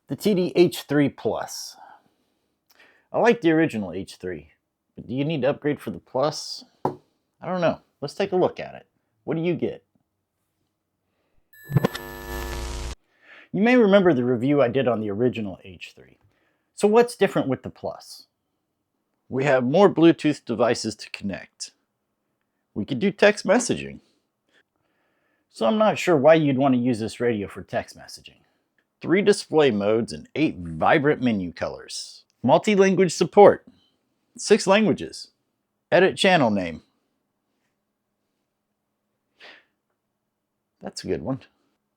The TD H3 Plus. I like the original H3, but do you need to upgrade for the Plus? I don't know. Let's take a look at it. What do you get? You may remember the review I did on the original H3. So what's different with the Plus? We have more Bluetooth devices to connect. We could do text messaging. So I'm not sure why you'd want to use this radio for text messaging. 3 display modes and 8 vibrant menu colors. Multi-language support. 6 languages. Edit channel name. That's a good one.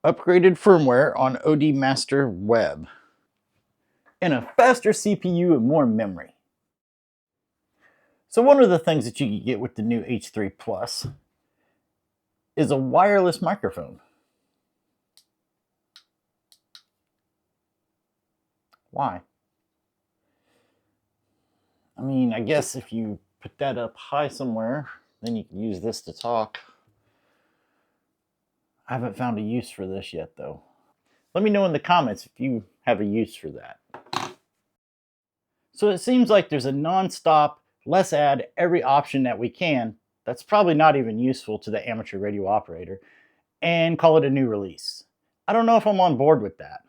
Upgraded firmware on OD Master Web. And a faster CPU and more memory. So one of the things that you can get with the new H3 Plus is a wireless microphone. Why? I mean, I guess if you put that up high somewhere, then you can use this to talk. I haven't found a use for this yet, though. Let me know in the comments if you have a use for that. So it seems like there's a non-stop, let's add every option that we can that's probably not even useful to the amateur radio operator and call it a new release. I don't know if I'm on board with that.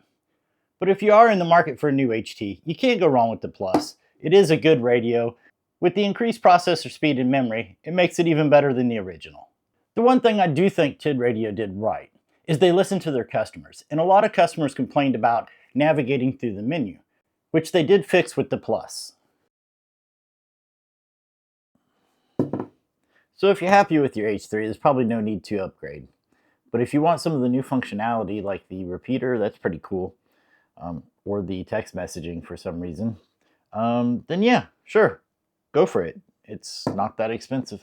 But if you are in the market for a new HT, you can't go wrong with the Plus. It is a good radio. With the increased processor speed and memory, it makes it even better than the original. The one thing I do think Tidradio did right is they listened to their customers, and a lot of customers complained about navigating through the menu, which they did fix with the Plus. So if you're happy with your H3, there's probably no need to upgrade. But if you want some of the new functionality like the repeater, that's pretty cool, or the text messaging for some reason, then yeah, sure, go for it. It's not that expensive.